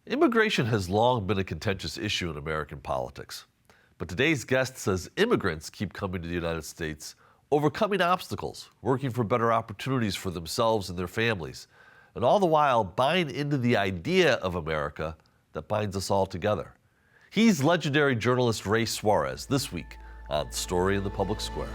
Immigration has long been a contentious issue in American politics. But today's guest says immigrants keep coming to the United States, overcoming obstacles, working for better opportunities for themselves and their families, and all the while buying into the idea of America that binds us all together. He's legendary journalist Ray Suarez this week on Story in the Public Square.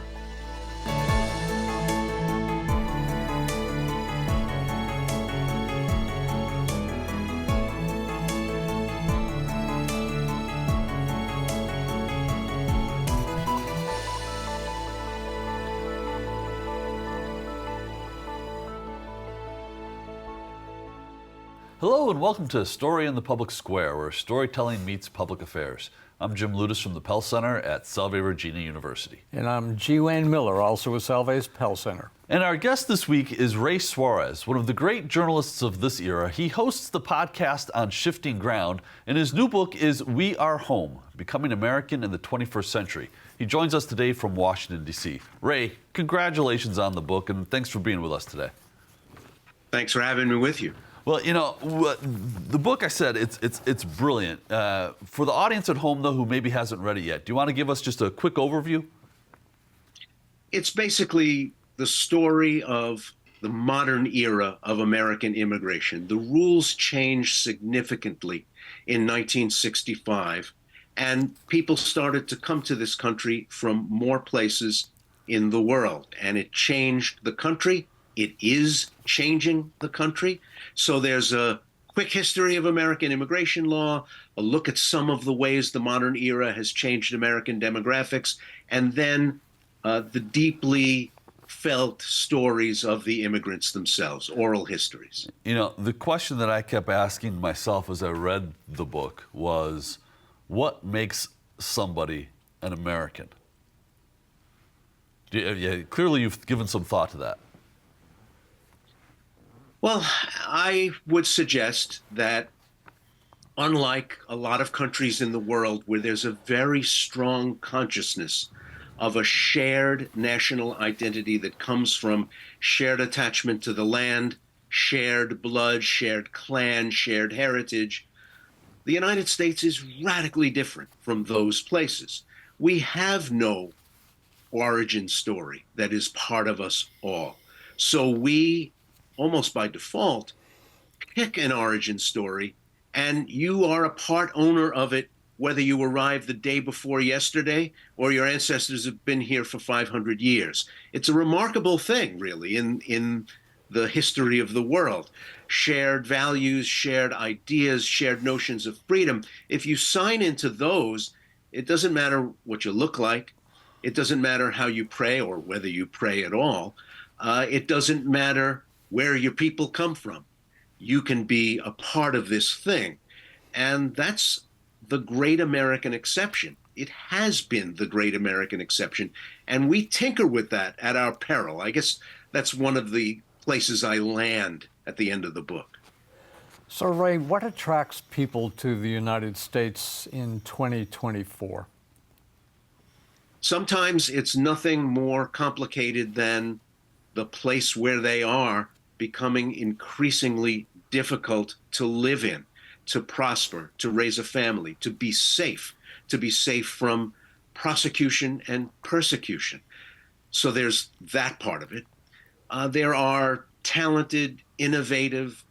Hello and welcome to Story in the Public Square, where storytelling meets public affairs. I'm Jim Ludis from the Pell Center at Salve Regina University. And I'm G. Wayne Miller, also with Salve's Pell Center. And our guest this week is Ray Suarez, one of the great journalists of this era. He hosts the podcast On Shifting Ground, and his new book is We Are Home, Becoming American in the 21st Century. He joins us today from Washington, D.C. Ray, congratulations on the book, and thanks for being with us today. Thanks for having me with you. Well, you know, the book, I said, it's brilliant. For the audience at home, though, who maybe hasn't read it yet, do you want to give us just a quick overview? It's basically the story of the modern era of American immigration. The rules changed significantly in 1965, and people started to come to this country from more places in the world, and it changed the country. It is changing the country. So there's a quick history of American immigration law, a look at some of the ways the modern era has changed American demographics, and then the deeply felt stories of the immigrants themselves, oral histories. You know, the question that I kept asking myself as I read the book was, what makes somebody an American? Yeah, clearly you've given some thought to that. Well, I would suggest that unlike a lot of countries in the world where there's a very strong consciousness of a shared national identity that comes from shared attachment to the land, shared blood, shared clan, shared heritage, the United States is radically different from those places. We have no origin story that is part of us all. So we, almost by default, pick an origin story, and you are a part owner of it, whether you arrived the day before yesterday or your ancestors have been here for 500 years. It's a remarkable thing, really, in the history of the world. Shared values, shared ideas, shared notions of freedom. If you sign into those, it doesn't matter what you look like. It doesn't matter how you pray or whether you pray at all. It doesn't matter where your people come from. You can be a part of this thing. And that's the great American exception. It has been the great American exception. And we tinker with that at our peril. I guess that's one of the places I land at the end of the book. So, Ray, what attracts people to the United States in 2024? Sometimes it's nothing more complicated than the place where they are becoming increasingly difficult to live in, to prosper, to raise a family, to be safe from prosecution and persecution. So there's that part of it. There are talented, innovative,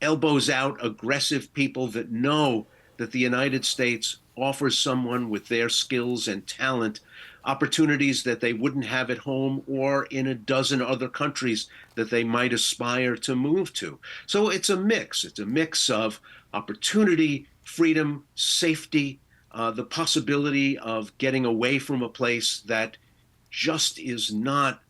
elbows out, aggressive people that know that the United States offers someone with their skills and talent opportunities that they wouldn't have at home or in a dozen other countries that they might aspire to move to. So it's a mix. It's a mix of opportunity, freedom, safety, the possibility of getting away from a place that just is not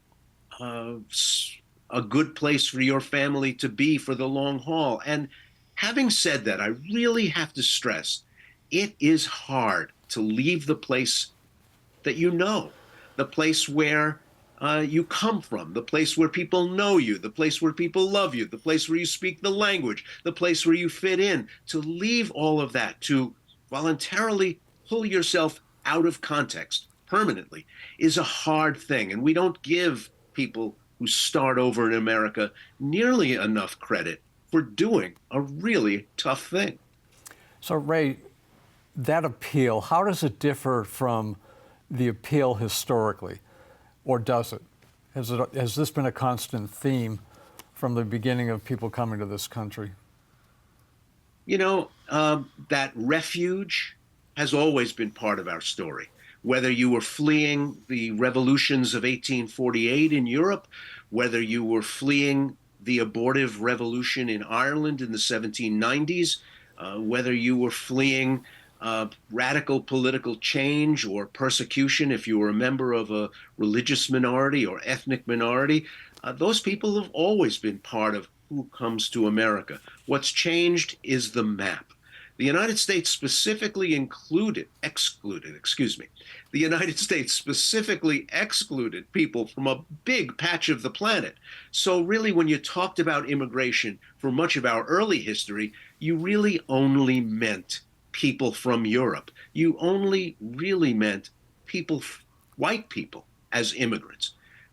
a good place for your family to be for the long haul. And having said that, I really have to stress, it is hard to leave the place that you know, the place where you come from, the place where people know you, the place where people love you, the place where you speak the language, the place where you fit in. To leave all of that, to voluntarily pull yourself out of context permanently is a hard thing. And we don't give people who start over in America nearly enough credit for doing a really tough thing. So, Ray, that appeal, how does it differ from the appeal historically, or does it? Has this been a constant theme from the beginning of people coming to this country? You know, that refuge has always been part of our story. Whether you were fleeing the revolutions of 1848 in Europe, whether you were fleeing the abortive revolution in Ireland in the 1790s, whether you were fleeing radical political change or persecution if you were a member of a religious minority or ethnic minority, those people have always been part of who comes to America. What's changed is the map. The United States specifically the United States specifically excluded people from a big patch of the planet. So really, when you talked about immigration for much of our early history, you really only meant people from Europe. You only really meant people, white people, as immigrants.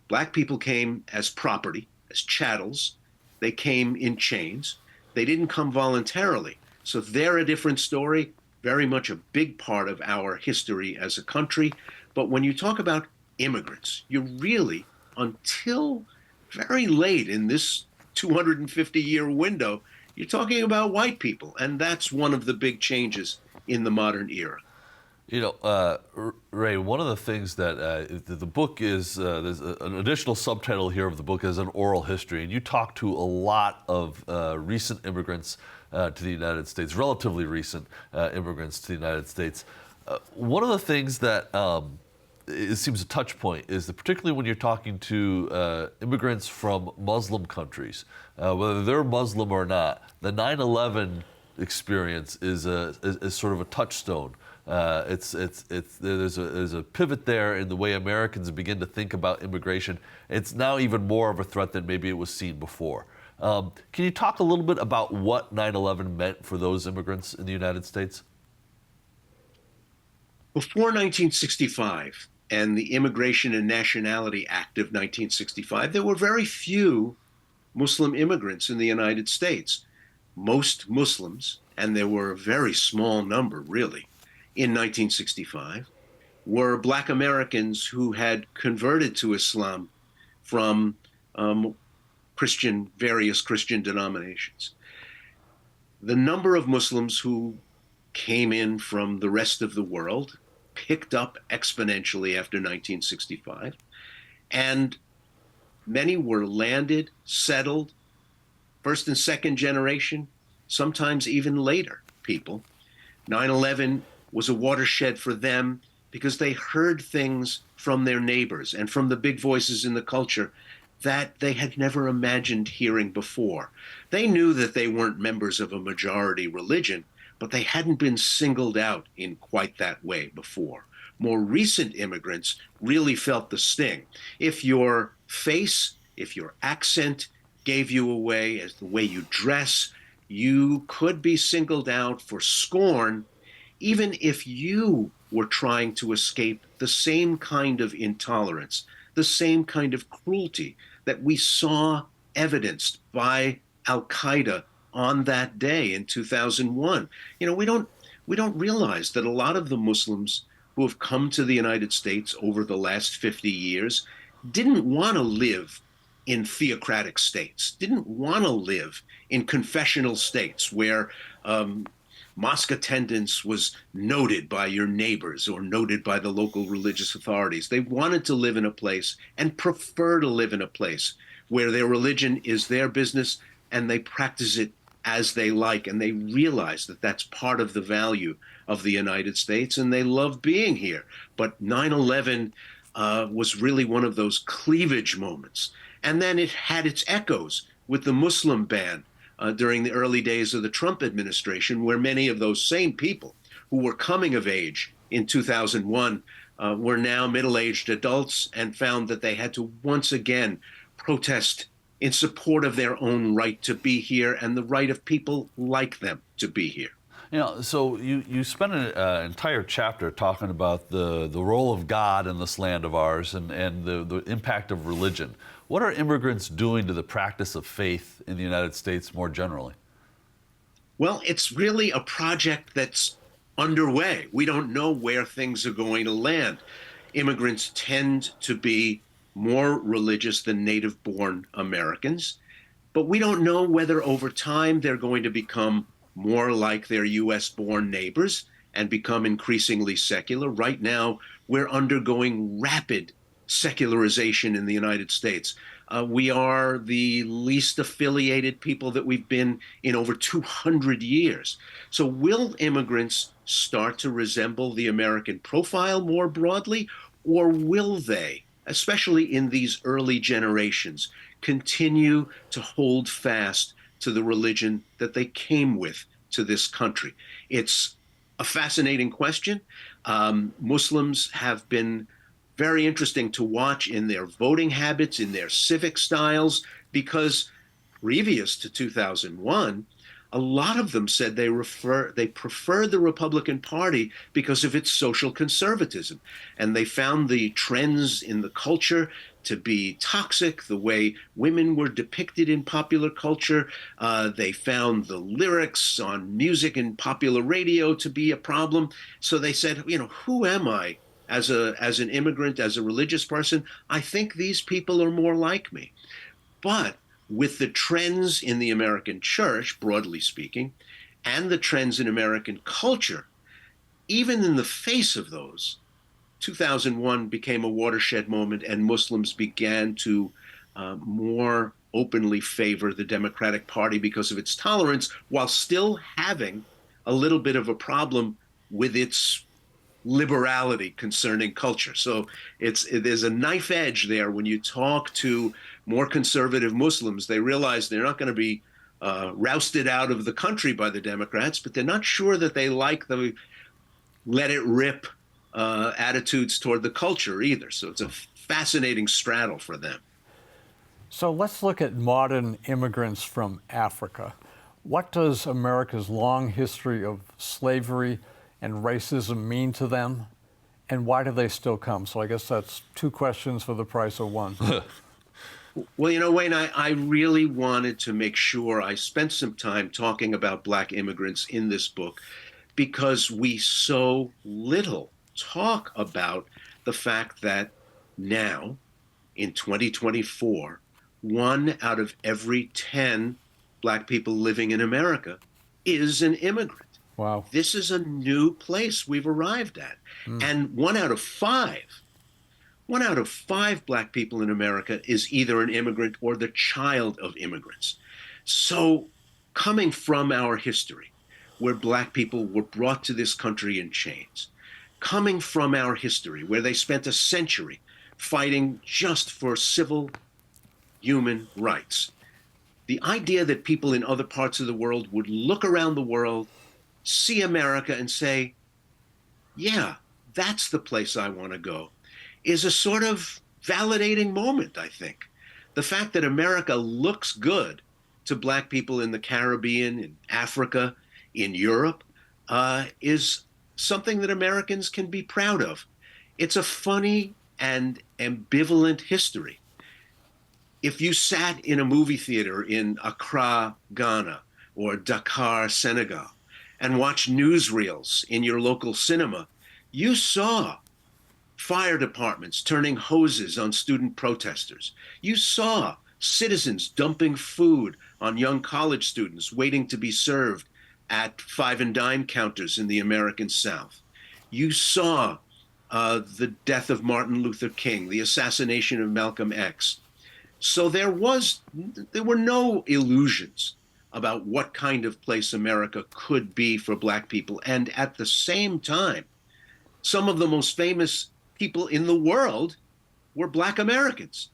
Black people came as property, as chattels. They came in chains. They didn't come voluntarily. So they're a different story, very much a big part of our history as a country. But when you talk about immigrants, you really, until very late in this 250-year window, you're talking about white people. And that's one of the big changes in the modern era. You know, Ray, one of the things that the book is, there's an additional subtitle here of the book is an oral history. And you talk to a lot of recent immigrants to the United States, relatively recent immigrants to the United States. One of the things that it seems a touch point is that particularly when you're talking to immigrants from Muslim countries, whether they're Muslim or not, the 9/11 experience is sort of a touchstone. There's a pivot there in the way Americans begin to think about immigration. It's now even more of a threat than maybe it was seen before. Can you talk a little bit about what 9/11 meant for those immigrants in the United States? Before 1965 and the Immigration and Nationality Act of 1965, there were very few Muslim immigrants in the United States. Most Muslims, and there were a very small number really, in 1965, were Black Americans who had converted to Islam from various Christian denominations. The number of Muslims who came in from the rest of the world picked up exponentially after 1965, and many were landed, settled, first and second generation, sometimes even later people. 9/11 was a watershed for them because they heard things from their neighbors and from the big voices in the culture that they had never imagined hearing before. They knew that they weren't members of a majority religion, but they hadn't been singled out in quite that way before. More recent immigrants really felt the sting. If your face, if your accent gave you away as the way you dress, you could be singled out for scorn, even if you were trying to escape the same kind of intolerance, the same kind of cruelty that we saw evidenced by Al-Qaeda on that day in 2001. You know, we don't realize that a lot of the Muslims who have come to the United States over the last 50 years didn't want to live in theocratic states, didn't want to live in confessional states where mosque attendance was noted by your neighbors or noted by the local religious authorities. They wanted to live in a place and prefer to live in a place where their religion is their business and they practice it as they like, and they realize that that's part of the value of the United States, and they love being here. But 9/11 was really one of those cleavage moments. And then it had its echoes with the Muslim ban during the early days of the Trump administration, where many of those same people who were coming of age in 2001 were now middle-aged adults and found that they had to once again protest in support of their own right to be here and the right of people like them to be here. You know, so you spent an entire chapter talking about the role of God in this land of ours and the impact of religion. What are immigrants doing to the practice of faith in the United States more generally? Well, it's really a project that's underway. We don't know where things are going to land. Immigrants tend to be more religious than native born Americans, but we don't know whether over time they're going to become more like their US born neighbors and become increasingly secular. Right now, we're undergoing rapid secularization in the United States. We are the least affiliated people that we've been in over 200 years. So, will immigrants start to resemble the American profile more broadly, or will they, especially in these early generations, continue to hold fast to the religion that they came with to this country? It's a fascinating question. Muslims have been very interesting to watch in their voting habits, in their civic styles, because previous to 2001, a lot of them said they prefer the Republican Party because of its social conservatism. And they found the trends in the culture to be toxic, the way women were depicted in popular culture. They found the lyrics on music and popular radio to be a problem. So they said, who am I as an immigrant, as a religious person? I think these people are more like me. But with the trends in the American church, broadly speaking, and the trends in American culture, even in the face of those, 2001 became a watershed moment, and Muslims began to more openly favor the Democratic Party because of its tolerance, while still having a little bit of a problem with its liberality concerning culture. So there's a knife edge there. When you talk to more conservative Muslims, they realize they're not going to be rousted out of the country by the Democrats, but they're not sure that they like the let it rip attitudes toward the culture either. So it's a fascinating straddle for them. So let's look at modern immigrants from Africa. What does America's long history of slavery and racism mean to them, and why do they still come? So I guess that's two questions for the price of one. Well, Wayne, I really wanted to make sure I spent some time talking about Black immigrants in this book because we so little talk about the fact that now, in 2024, 1 out of every 10 Black people living in America is an immigrant. Wow. This is a new place we've arrived at. And 1 out of 5 Black people in America is either an immigrant or the child of immigrants. So coming from our history, where Black people were brought to this country in chains, coming from our history, where they spent a century fighting just for civil human rights, the idea that people in other parts of the world would look around the world, see America and say, yeah, that's the place I want to go, is a sort of validating moment, I think. The fact that America looks good to Black people in the Caribbean, in Africa, in Europe, is something that Americans can be proud of. It's a funny and ambivalent history. If you sat in a movie theater in Accra, Ghana, or Dakar, Senegal, and watched newsreels in your local cinema, you saw fire departments turning hoses on student protesters. You saw citizens dumping food on young college students waiting to be served at 5 and dime counters in the American South. You saw the death of Martin Luther King, the assassination of Malcolm X. So there were no illusions about what kind of place America could be for Black people. And at the same time, some of the most famous people in the world were Black Americans,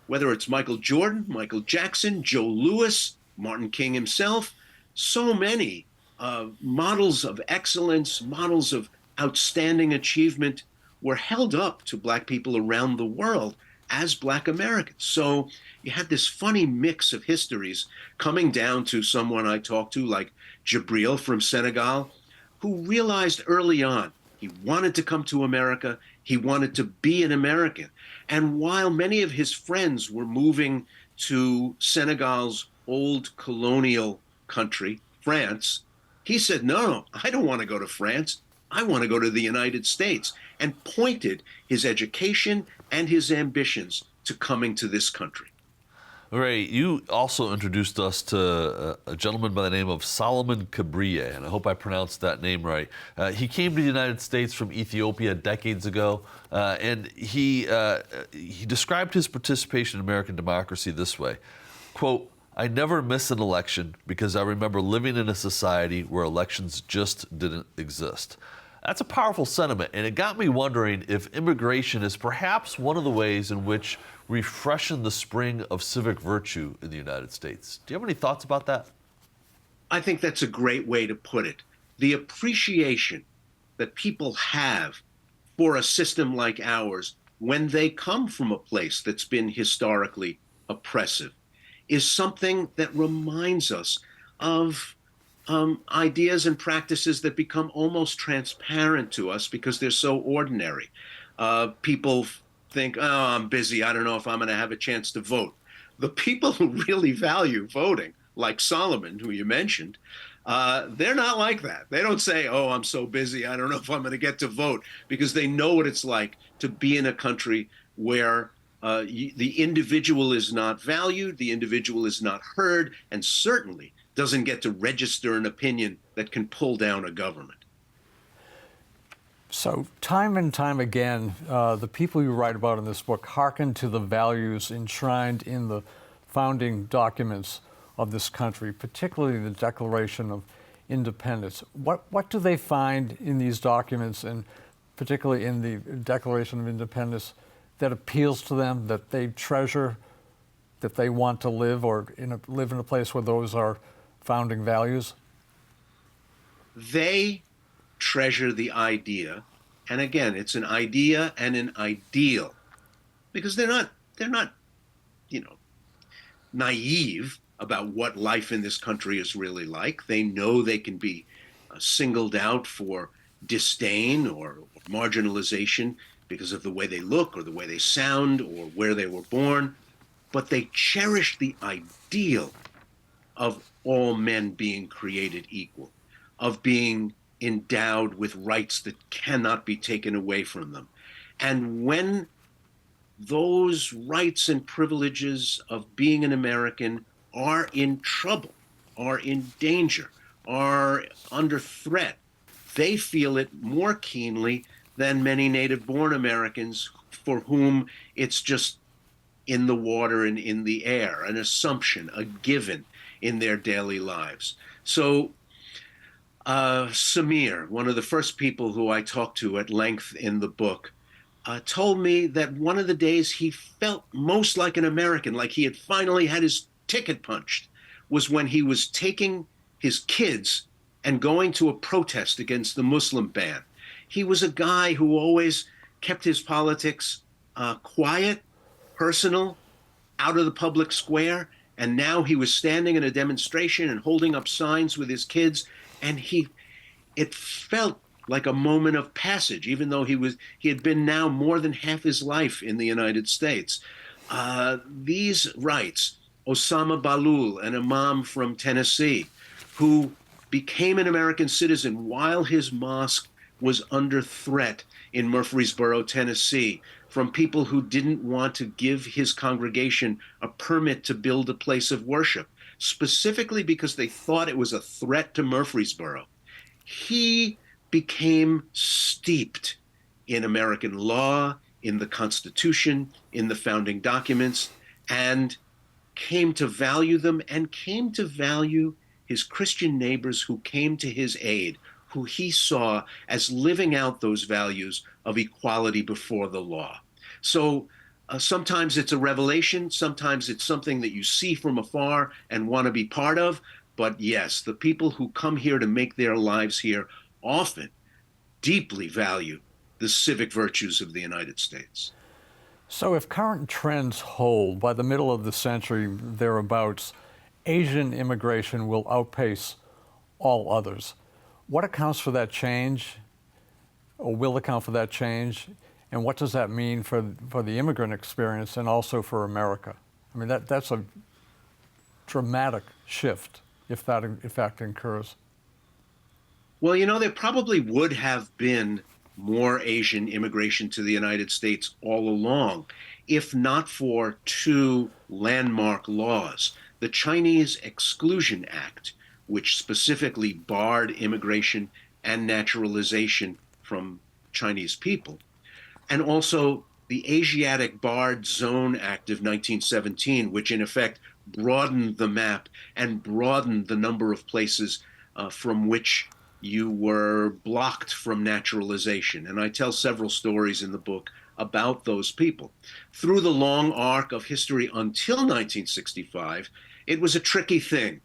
whether it's Michael Jordan, Michael Jackson, Joe Louis, Martin King himself. So many models of excellence, models of outstanding achievement were held up to Black people around the world as Black Americans. So you had this funny mix of histories coming down to someone I talked to like Jibril from Senegal, who realized early on he wanted to come to America, he wanted to be an American. And while many of his friends were moving to Senegal's old colonial country, France, He said, no, I don't want to go to France. I want to go to the United States, and pointed his education and his ambitions to coming to this country. Ray, you also introduced us to a gentleman by the name of Solomon Kabriye, and I hope I pronounced that name right. He came to the United States from Ethiopia decades ago, and he described his participation in American democracy this way, quote, "I never miss an election because I remember living in a society where elections just didn't exist." That's a powerful sentiment, and it got me wondering if immigration is perhaps one of the ways in which we freshen the spring of civic virtue in the United States. Do you have any thoughts about that? I think that's a great way to put it. The appreciation that people have for a system like ours when they come from a place that's been historically oppressive is something that reminds us of ideas and practices that become almost transparent to us because they're so ordinary. People think, oh, I'm busy. I don't know if I'm going to have a chance to vote. The people who really value voting, like Solomon, who you mentioned, they're not like that. They don't say, oh, I'm so busy. I don't know if I'm going to get to vote, because they know what it's like to be in a country where the individual is not valued, the individual is not heard, and certainly doesn't get to register an opinion that can pull down a government. So time and time again, the people you write about in this book hearken to the values enshrined in the founding documents of this country, particularly the Declaration of Independence. What do they find in these documents, and particularly in the Declaration of Independence, that appeals to them, that they treasure, that they want to live live in a place where those are founding values? They treasure the idea, and again, it's an idea and an ideal, because they're not, naive about what life in this country is really like. They know they can be singled out for disdain or marginalization because of the way they look or the way they sound or where they were born, but they cherish the ideal of all men being created equal, of being endowed with rights that cannot be taken away from them. And when those rights and privileges of being an American are in trouble, are in danger, are under threat, they feel it more keenly than many native-born Americans for whom it's just in the water and in the air, an assumption, a given in their daily lives. So Samir, one of the first people who I talked to at length in the book, told me that one of the days he felt most like an American, like he had finally had his ticket punched, was when he was taking his kids and going to a protest against the Muslim ban. He was a guy who always kept his politics quiet, personal, out of the public square, and now he was standing in a demonstration and holding up signs with his kids, and it felt like a moment of passage, even though he had been now more than half his life in the United States. These rights, Osama Balul, an imam from Tennessee, who became an American citizen while his mosque was under threat in Murfreesboro, Tennessee, from people who didn't want to give his congregation a permit to build a place of worship, specifically because they thought it was a threat to Murfreesboro. He became steeped in American law, in the Constitution, in the founding documents, and came to value them, and came to value his Christian neighbors who came to his aid, who he saw as living out those values of equality before the law. So sometimes it's a revelation, sometimes it's something that you see from afar and want to be part of. But yes, the people who come here to make their lives here often deeply value the civic virtues of the United States. So if current trends hold, by the middle of the century thereabouts, Asian immigration will outpace all others. What accounts for that change, or will account for that change, and what does that mean for the immigrant experience and also for America? I mean, that's a dramatic shift if that in fact occurs. Well, there probably would have been more Asian immigration to the United States all along, if not for two landmark laws. The Chinese Exclusion Act, which specifically barred immigration and naturalization from Chinese people, and also the Asiatic Barred Zone Act of 1917, which in effect broadened the map and broadened the number of places from which you were blocked from naturalization. And I tell several stories in the book about those people. Through the long arc of history until 1965, it was a tricky thing,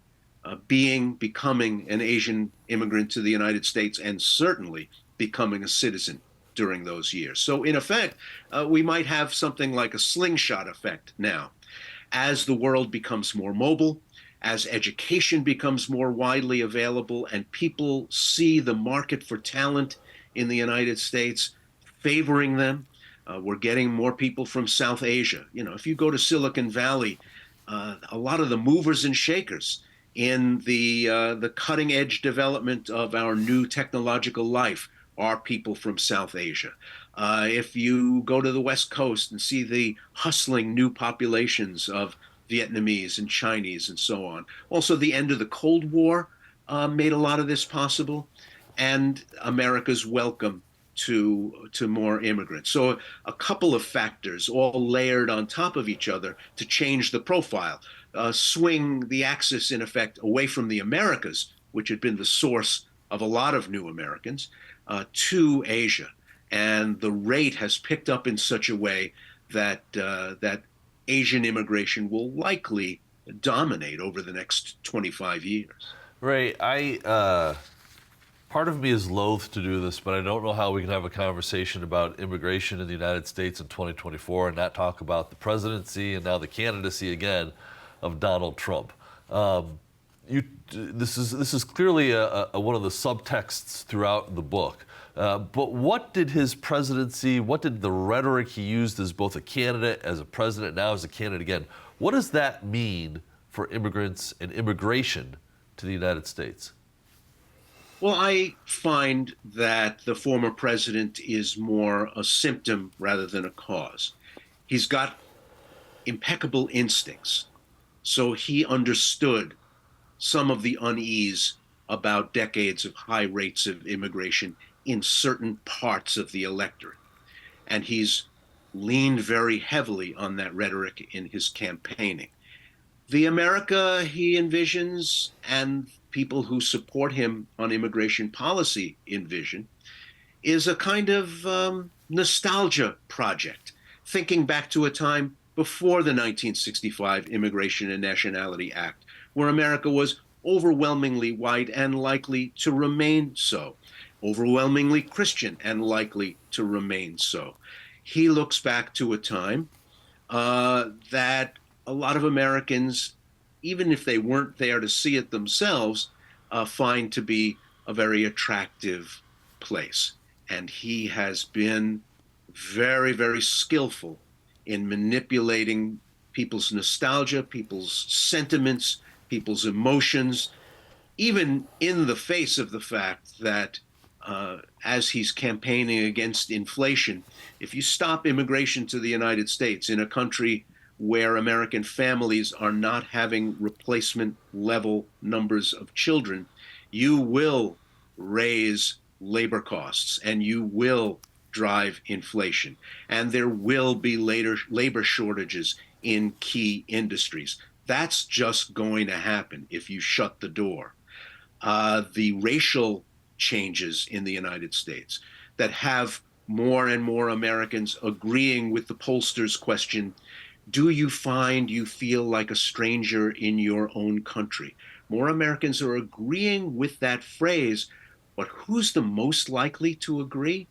becoming an Asian immigrant to the United States, and certainly becoming a citizen during those years. So in effect, we might have something like a slingshot effect now. As the world becomes more mobile, as education becomes more widely available, and people see the market for talent in the United States favoring them, we're getting more people from South Asia. If you go to Silicon Valley, a lot of the movers and shakers in the cutting edge development of our new technological life are people from South Asia. If you go to the West Coast and see the hustling new populations of Vietnamese and Chinese and so on. Also, the end of the Cold War made a lot of this possible, and America's welcome to more immigrants. So a couple of factors all layered on top of each other to change the profile, swing the axis in effect away from the Americas, which had been the source of a lot of new Americans, to Asia. And the rate has picked up in such a way that Asian immigration will likely dominate over the next 25 years. Ray, part of me is loath to do this, but I don't know how we can have a conversation about immigration in the United States in 2024 and not talk about the presidency and now the candidacy again of Donald Trump. This is clearly one of the subtexts throughout the book. But what did his presidency, what did the rhetoric he used as both a candidate, as a president, now as a candidate again, what does that mean for immigrants and immigration to the United States? Well, I find that the former president is more a symptom rather than a cause. He's got impeccable instincts, so he understood some of the unease about decades of high rates of immigration in certain parts of the electorate. And he's leaned very heavily on that rhetoric in his campaigning. The America he envisions and people who support him on immigration policy envision is a kind of nostalgia project, thinking back to a time before the 1965 Immigration and Nationality Act, where America was overwhelmingly white and likely to remain so, overwhelmingly Christian and likely to remain so. He looks back to a time that a lot of Americans, even if they weren't there to see it themselves, find to be a very attractive place. And he has been very, very skillful in manipulating people's nostalgia, people's sentiments, people's emotions, even in the face of the fact that as he's campaigning against inflation, if you stop immigration to the United States in a country where American families are not having replacement level numbers of children, you will raise labor costs and you will drive inflation. And there will be later labor shortages in key industries. That's just going to happen if you shut the door. The racial changes in the United States that have more and more Americans agreeing with the pollsters' question, do you find you feel like a stranger in your own country? More Americans are agreeing with that phrase, but who's the most likely to agree?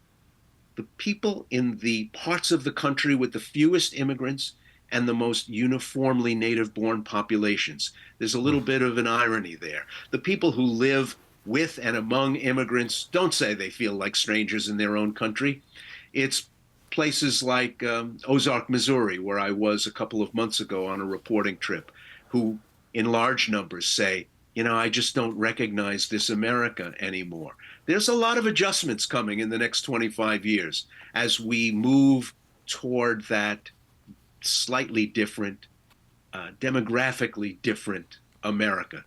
The people in the parts of the country with the fewest immigrants and the most uniformly native-born populations. There's a little bit of an irony there. The people who live with and among immigrants don't say they feel like strangers in their own country. It's places like Ozark, Missouri, where I was a couple of months ago on a reporting trip, who in large numbers say, I just don't recognize this America anymore. there's a lot of adjustments coming in the next 25 years as we move toward that slightly different, demographically different America.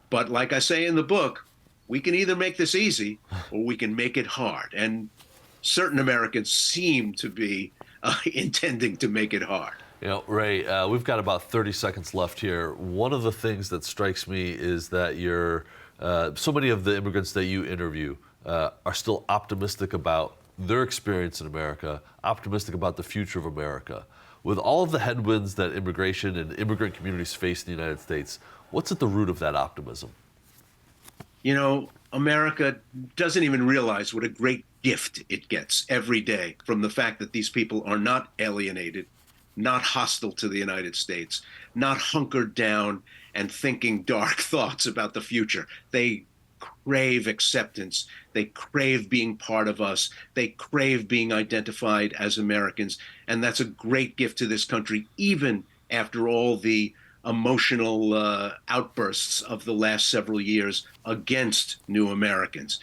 But like I say in the book, we can either make this easy or we can make it hard. And certain Americans seem to be intending to make it hard. You know, Ray, we've got about 30 seconds left here. One of the things that strikes me is that so many of the immigrants that you interview are still optimistic about their experience in America, optimistic about the future of America. With all of the headwinds that immigration and immigrant communities face in the United States, what's at the root of that optimism? You know, America doesn't even realize what a great gift it gets every day from the fact that these people are not alienated, not hostile to the United States, not hunkered down and thinking dark thoughts about the future. They crave acceptance. They crave being part of us. They crave being identified as Americans. And that's a great gift to this country, even after all the emotional outbursts of the last several years against new Americans.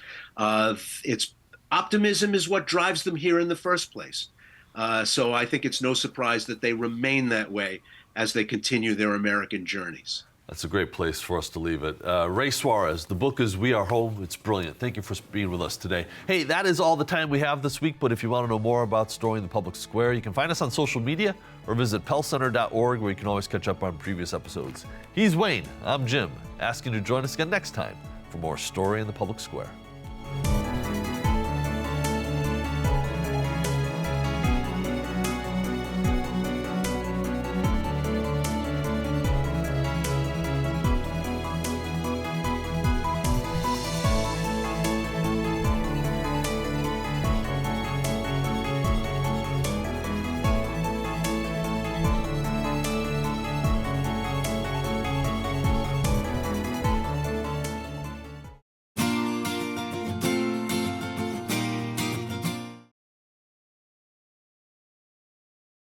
Optimism is what drives them here in the first place. So I think it's no surprise that they remain that way as they continue their American journeys. That's a great place for us to leave it. Ray Suarez, the book is We Are Home. It's brilliant. Thank you for being with us today. Hey, that is all the time we have this week, but if you want to know more about Storing the Public Square, you can find us on social media or visit pellcenter.org, where you can always catch up on previous episodes. He's Wayne. I'm Jim, asking you to join us again next time for more Story in the Public Square.